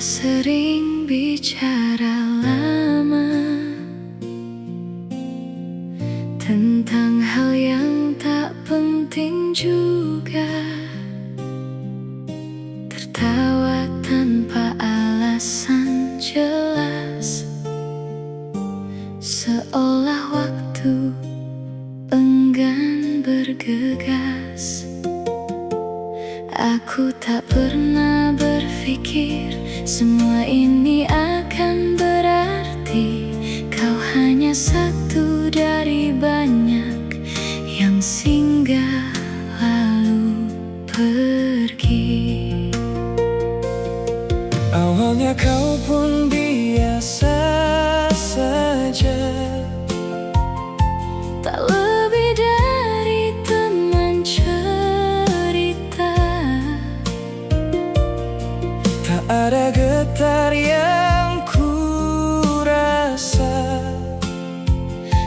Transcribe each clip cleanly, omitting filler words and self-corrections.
sering bicara lama tentang hal yang tak penting juga, tertawa tanpa alasan jelas, seolah waktu enggan bergegas. Aku tak pernah berpikir semua ini akan berarti. Kau hanya satu dari banyak yang singgah lalu pergi. Awalnya kau pun biasa saja, tak lebih dari teman cerita. tak ada getar yang ku rasa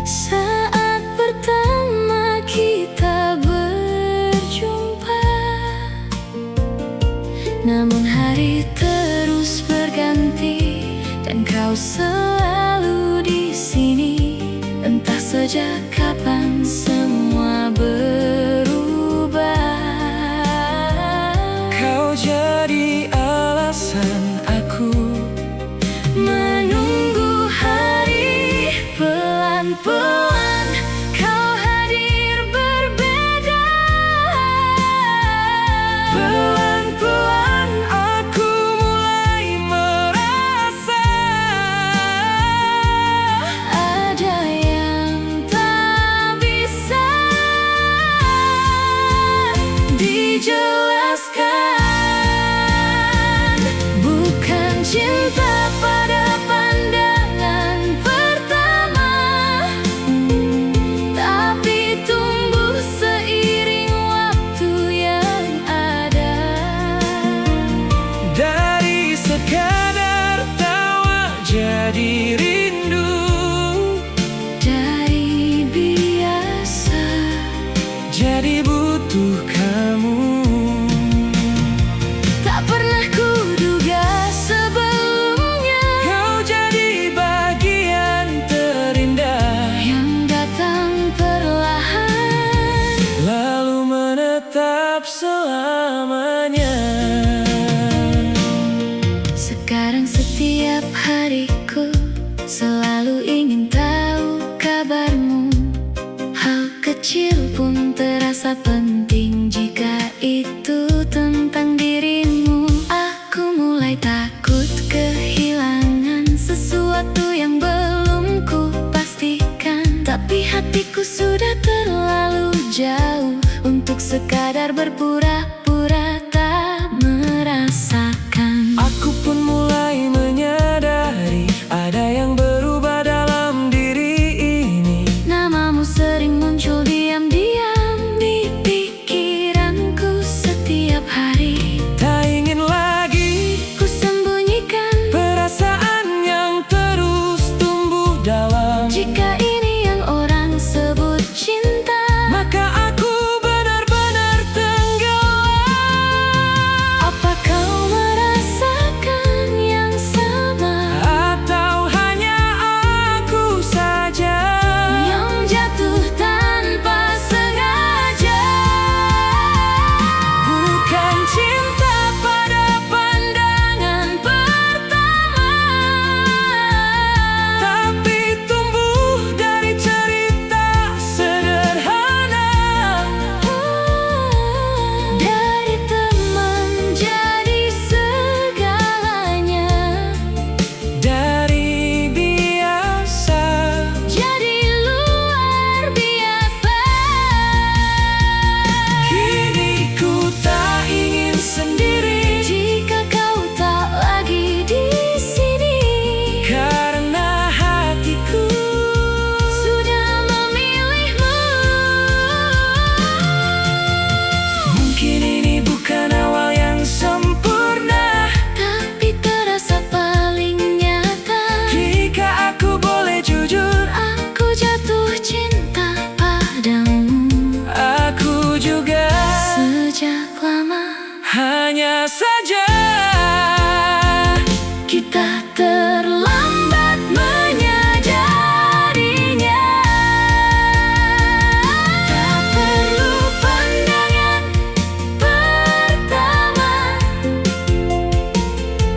Saat pertama kita berjumpa, namun hari terus berganti dan kau selalu di sini. Entah sejak kapan semua berubah. kau jadi alasan aku Menunggu hari, pelan-pelan kau hadir berbeda. pelan-pelan aku mulai merasa Ada yang tak bisa dijelaskan. Bukan cinta pada pandangan pertama, tapi tumbuh seiring waktu yang ada. dari sekadar tawa jadi rindu, Dari biasa jadi butuh kamu. tak pernah kuduga sebelumnya, Kau jadi bagian terindah yang datang perlahan. lalu menetap selamanya. Sekarang setiap hariku selalu ingin tahu kabarmu. Hal kecil pun terasa penting jika itu tentang dirimu. Aku mulai takut kehilangan sesuatu yang belum ku pastikan, tapi hatiku sudah terlalu jauh untuk sekadar berpura-pura tak merasakan. Aku pun mulai menyadari ada yang berubah dalam diri ini. Namamu sering muncul diam-diam di pikiranku setiap hari. Tak ingin lagi Ku sembunyikan perasaan yang terus tumbuh dalam. jika ini yang orang sebut cinta. Maka aku benar-benar tenggelam. kita terlambat menyadarinya. Tak perlu pandangan pertama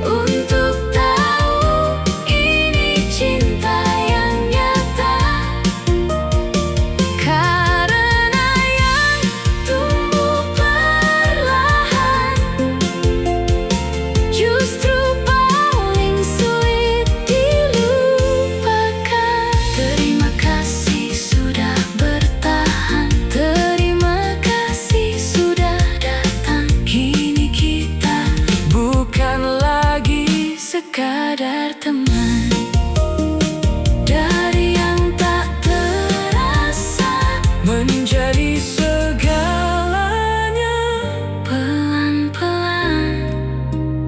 untuk tahu ini cinta yang nyata, karena yang tumbuh perlahan justru paling sulit dilupakan. Terima kasih sudah bertahan, terima kasih sudah datang. Kini kita bukan lagi sekadar teman. Dari yang tak terasa menjadi segalanya. pelan-pelan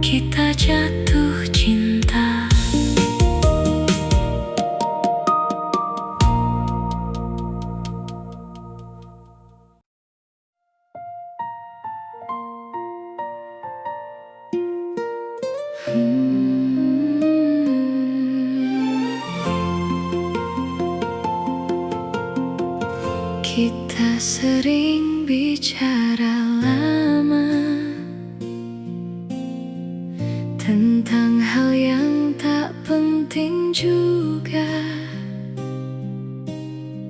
kita jatuh cinta. Kita sering bicara lama tentang hal yang tak penting juga,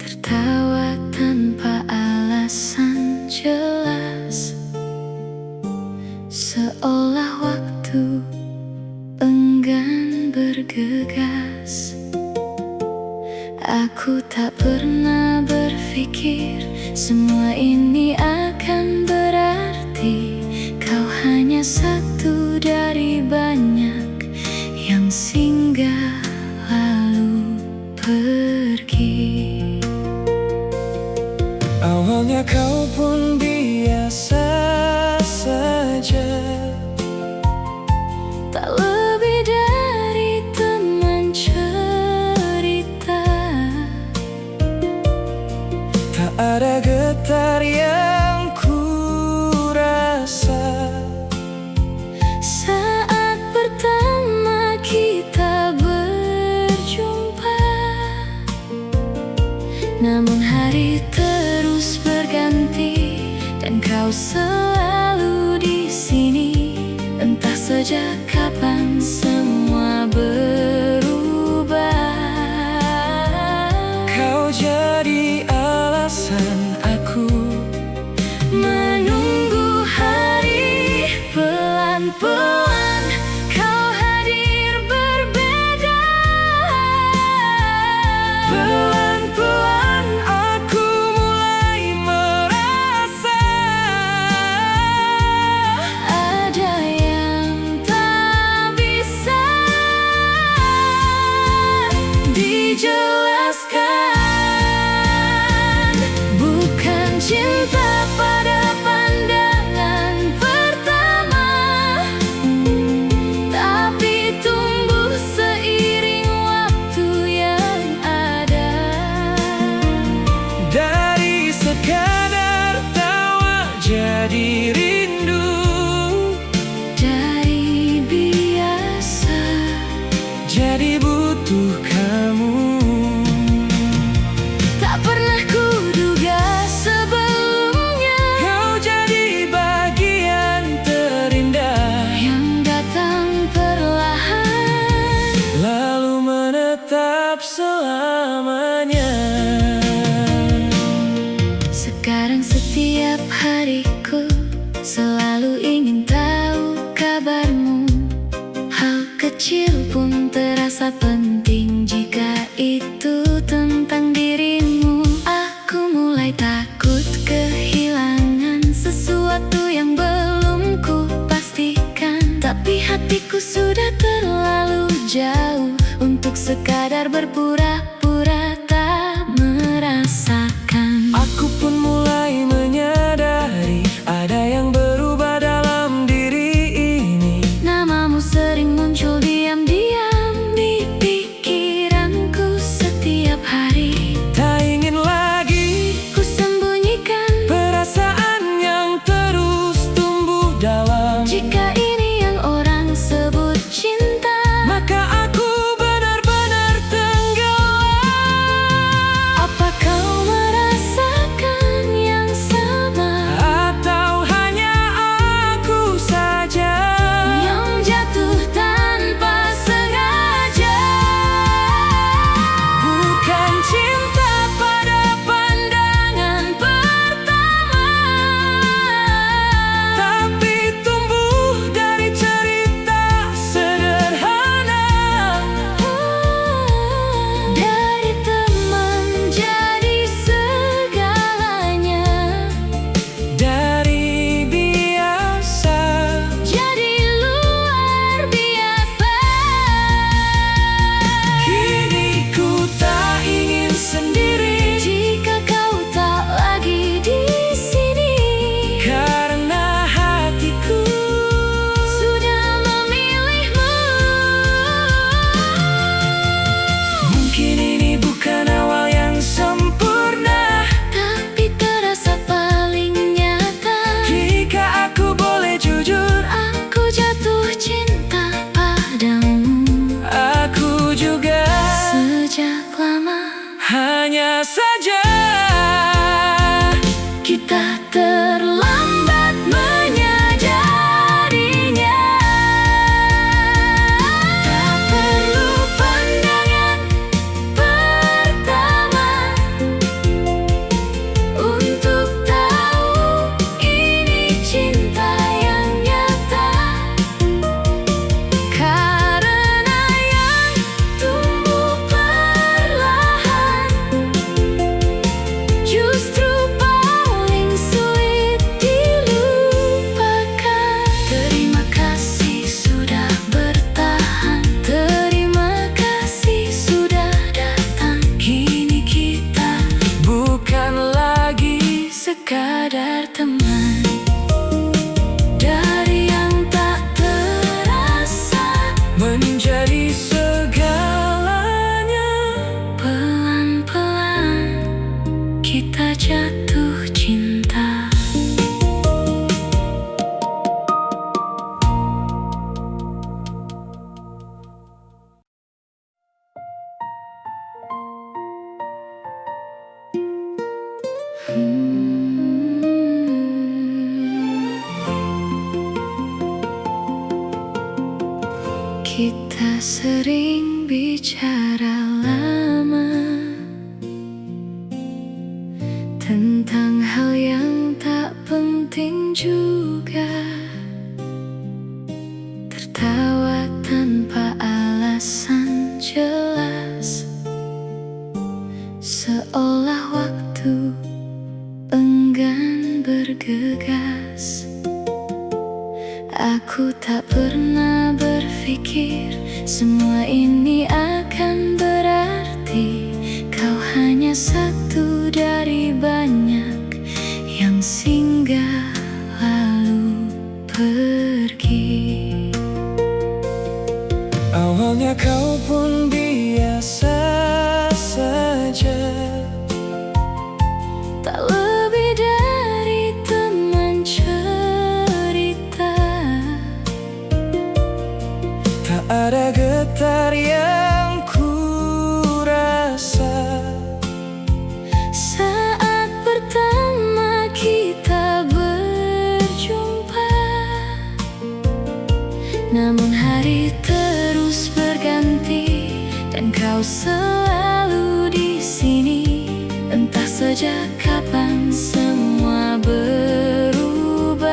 tertawa tanpa alasan jelas, seolah waktu enggan bergegas. Aku tak pernah berpikir semua ini akan berarti. Kau hanya satu dari banyak yang singgah lalu pergi. Awalnya kau pun biasa saja, Tak lebih dari teman cerita. tak ada getar yang ku rasa. Saat pertama kita berjumpa, namun hari terus berganti dan kau selalu di sini. Entah sejak kapan semua berubah. Kau jadi alasan aku Menunggu hari, pelan-pelan kau hadir berbeda. pelan-pelan aku mulai merasa Ada yang tak bisa dijelaskan. Bukan cinta pada pandangan pertama, tapi tumbuh seiring waktu yang ada. dari sekadar tawa jadi rindu, Dari biasa jadi butuh kamu. tak pernah kuduga sebelumnya, Kau jadi bagian terindah yang datang perlahan. lalu menetap selamanya. Sekarang setiap hariku selalu ingin tahu kabarmu. Hal kecil pun terasa penting jika itu tentang dirimu. Aku mulai takut kehilangan sesuatu yang belum ku pastikan, tapi hatiku sudah terlalu jauh untuk sekadar berpura-pura tak merasakan. Aku pun mulai menyadari ada yang berubah dalam diri ini. Namamu sering muncul diam-diam di pikiranku setiap hari. Tak ingin lagi Ku sembunyikan perasaan yang terus tumbuh dalam. jika ini yang orang sebut cinta. dari segalanya. Pelan-pelan kita jatuh cinta. Kita sering bicara lama tentang hal yang tak penting juga, tertawa tanpa alasan jelas, seolah waktu enggan bergegas. Aku tak pernah berpikir semua ini akan berarti. Kau hanya satu dari banyak yang singgah lalu pergi. Awalnya kau pun biasa saja, Tak lebih dari teman cerita. tak ada getar yang ku rasa Saat pertama kita berjumpa, namun hari terus berganti dan kau selalu di sini. Entah sejak kapan semua berubah.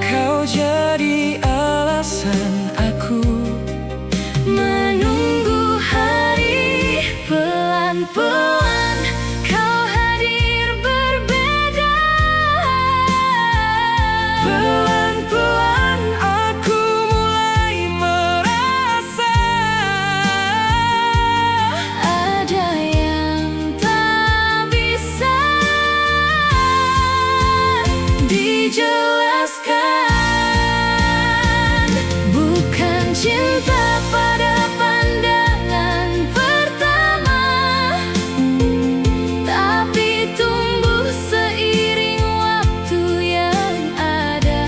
kau jadi alasan aku Menunggu hari, pelan-pelan kau hadir berbeda. Pelan-pelan aku mulai merasa Ada yang tak bisa dijelaskan. Bukan cinta pada pandangan pertama, tapi tumbuh seiring waktu yang ada.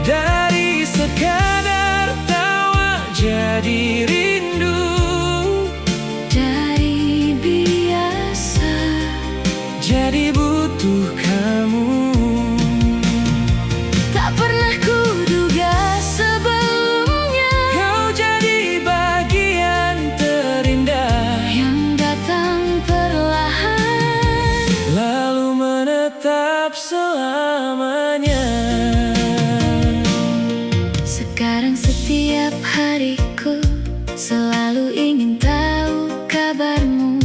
dari sekadar tawa jadi rindu, Dari biasa jadi butuh kamu. tak pernah kuduga sebelumnya, Kau jadi bagian terindah yang datang perlahan. lalu menetap selamanya. Sekarang setiap hariku selalu ingin tahu kabarmu.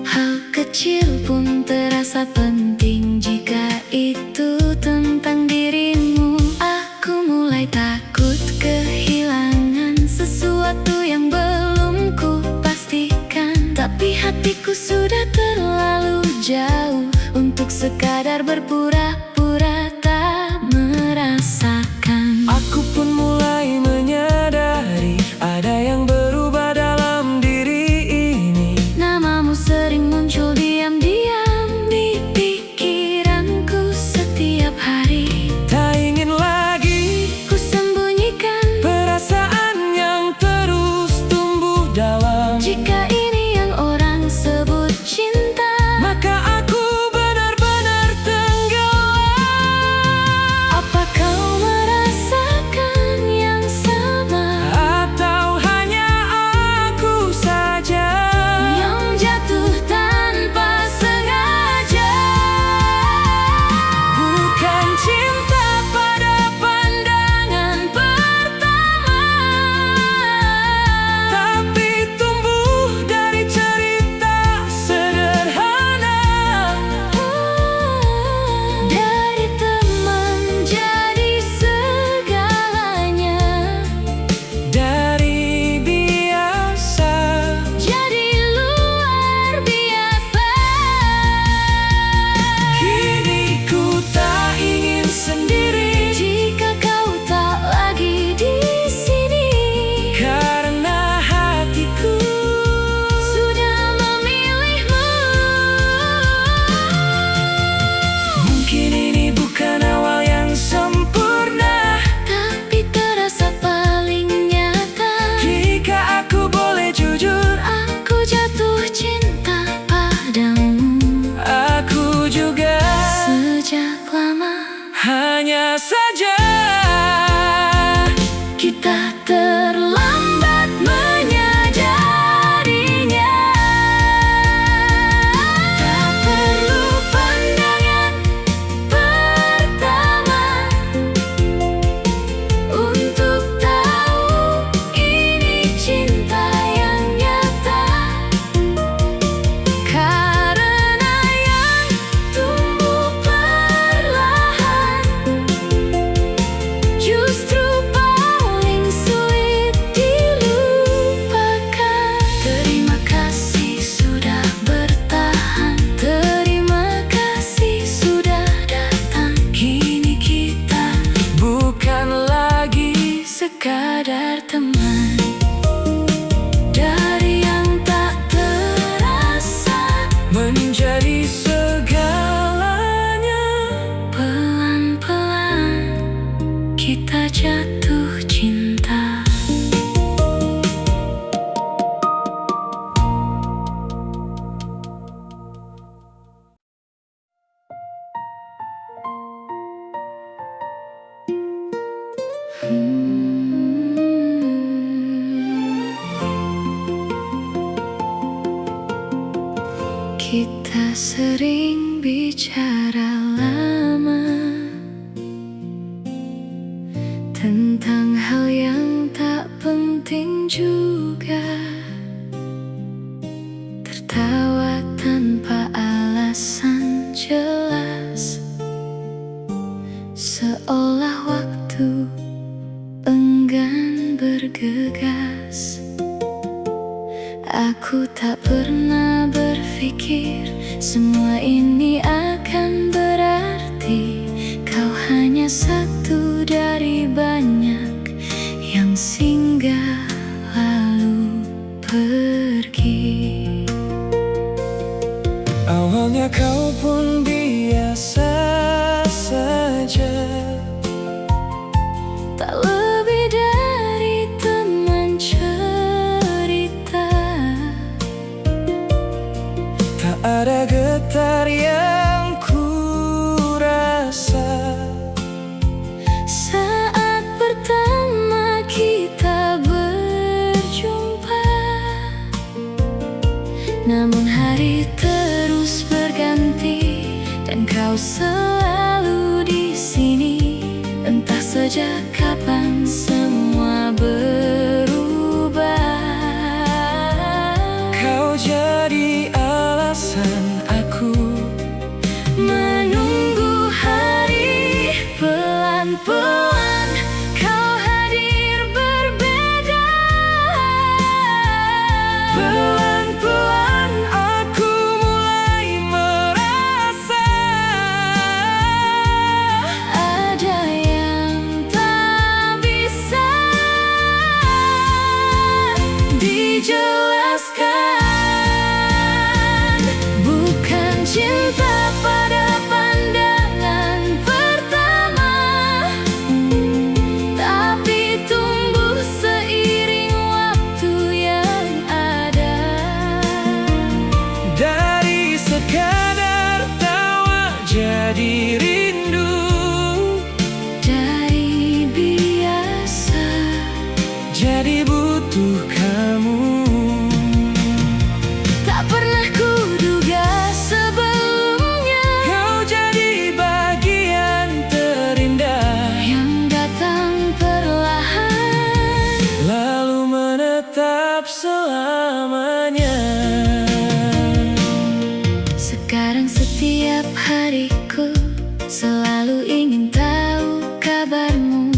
Hal kecil pun terasa penting jika itu tentang dirimu. Aku mulai takut kehilangan sesuatu yang belum ku pastikan, tapi hatiku sudah terlalu jauh untuk sekadar berpura-pura tak merasakan. Aku pun mulai menyadari ada yang berubah dalam diri ini. Namamu sering muncul diam-diam di pikiranku setiap hari. Tak ingin lagi Ku sembunyikan perasaan yang terus tumbuh dalam. jika ini yang orang sebut cinta, Maka aku benar-benar tenggelam. apa kau Sudah terlambat menyadarinya. Tak perlu pandangan pertama untuk tahu ini cinta yang nyata. Karena yang tumbuh perlahan justru paling sulit dilupakan. Terima kasih sudah bertahan, terima kasih sudah datang. Kini kita bukan lagi sekadar teman. Dari yang tak terasa menjadi segalanya. pelan-pelan kita jatuh cinta. Kita sering bicara lama tentang hal yang tak penting juga. Tertawa tanpa alasan jelas, seolah waktu enggan bergegas. Aku tak pernah berpikir semua ini akan berarti. Kau hanya satu dari banyak yang singgah lalu pergi. Awalnya kau pun biasa saja, Tak lebih dari teman cerita. tak ada getar yang ku rasa Saat pertama kita berjumpa, namun hari terus berganti dan kau selalu di sini. Entah sejak kapan semua berubah. kau jadi alasan aku Menunggu hari, pelan-pelan kau hadir berbeda. pelan-pelan aku mulai merasa Ada yang tak bisa dijelaskan. Bukan cinta pada pandangan pertama, tapi tumbuh seiring waktu yang ada. dari sekadar tawa jadi rindu, Dari biasa jadi butuh kamu. tak pernah kuduga sebelumnya, Kau jadi bagian terindah yang datang perlahan. lalu menetap selamanya. Sekarang setiap hariku selalu ingin tahu kabarmu.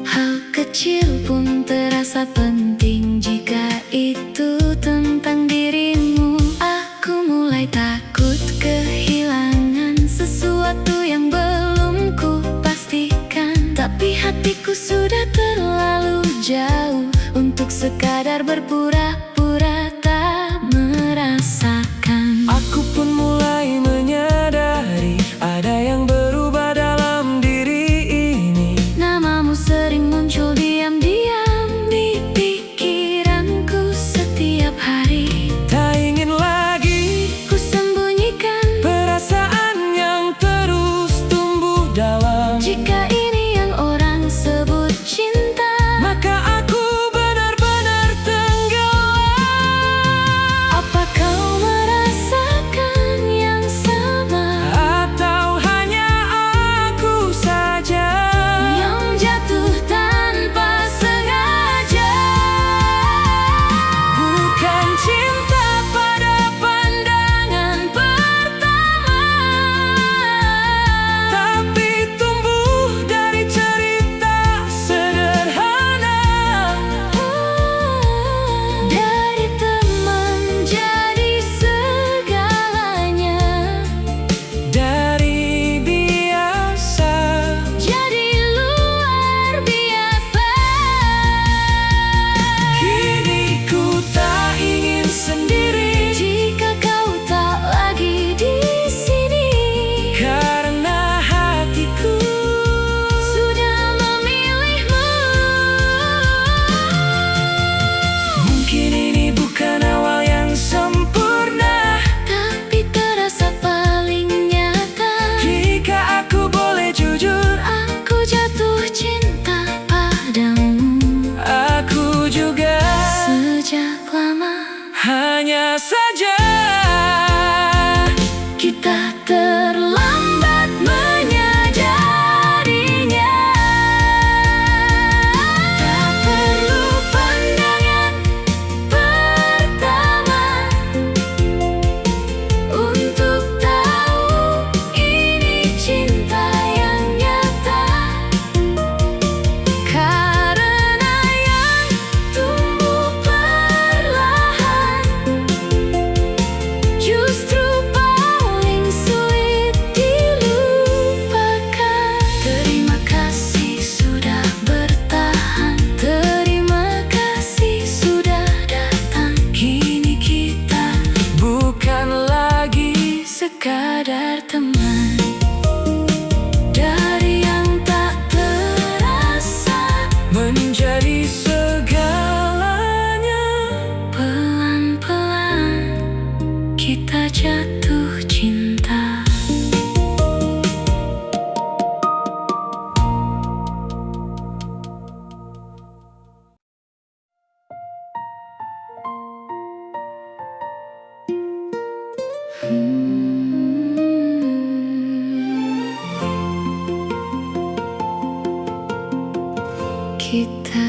Hal kecil pun terasa penting jika itu tentang dirimu. Aku mulai takut kehilangan sesuatu yang belum ku pastikan. Tapi hatiku sudah terlalu jauh untuk sekadar berpura-pura tak merasakan. Aku pun mulai menyadari ada yang berubah dalam diri ini. Namamu sering muncul diam-diam di pikiranku setiap hari. Tak ingin lagi Ku sembunyikan perasaan yang terus tumbuh dalam. jika ini yang orang sebut cinta. Maka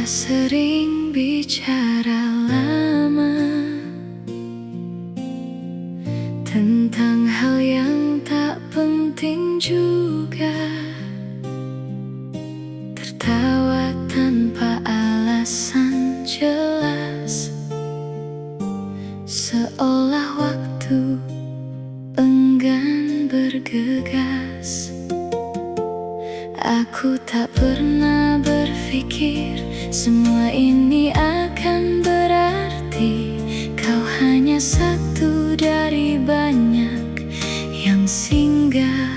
sering bicara lama tentang hal yang tak penting juga, tertawa tanpa alasan jelas, seolah waktu enggan bergegas. Aku tak pernah berpikir semua ini akan berarti. Kau hanya satu dari banyak yang singgah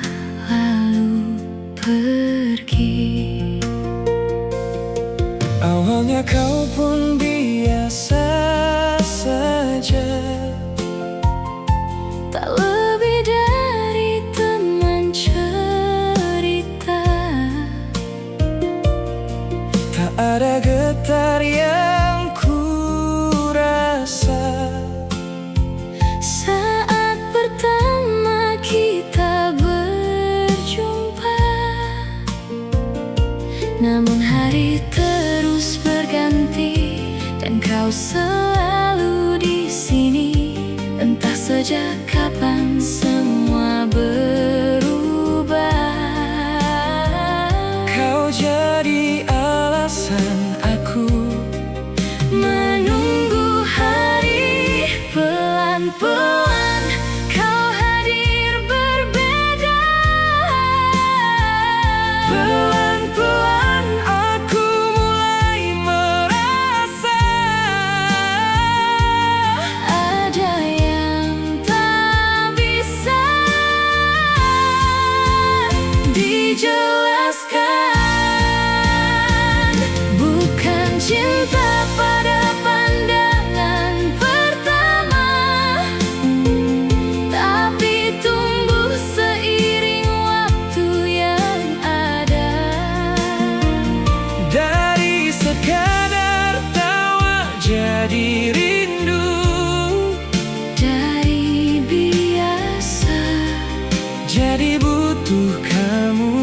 lalu pergi. Awalnya kau pun biasa saja, Tak lebih dari teman cerita. tak ada getar yang ku rasa Saat pertama kita berjumpa, namun hari terus berganti dan kau selalu di sini. Entah sejak kapan semua berubah. kau jadi alasan aku Menunggu hari, pelan-pelan kau hadir berbeda. Pelan-pelan aku mulai merasa Ada yang tak bisa dijelaskan. Bukan cinta pada pandangan pertama, tapi tumbuh seiring waktu yang ada. dari sekadar tawa jadi rindu, Dari biasa jadi butuh kamu.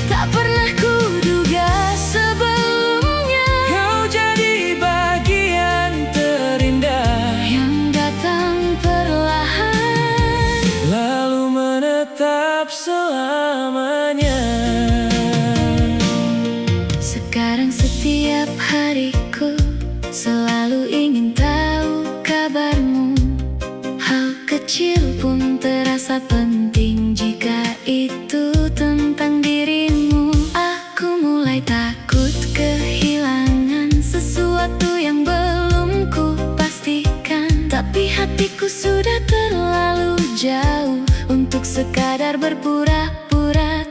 tak pernah kuduga sebelumnya, Kau jadi bagian terindah yang datang perlahan. lalu menetap selamanya. Sekarang setiap hariku selalu ingin tahu kabarmu. Hal kecil pun terasa penting jika itu tentang dirimu. Aku mulai takut kehilangan sesuatu yang belum ku pastikan, tapi hatiku sudah terlalu jauh untuk sekadar berpura-pura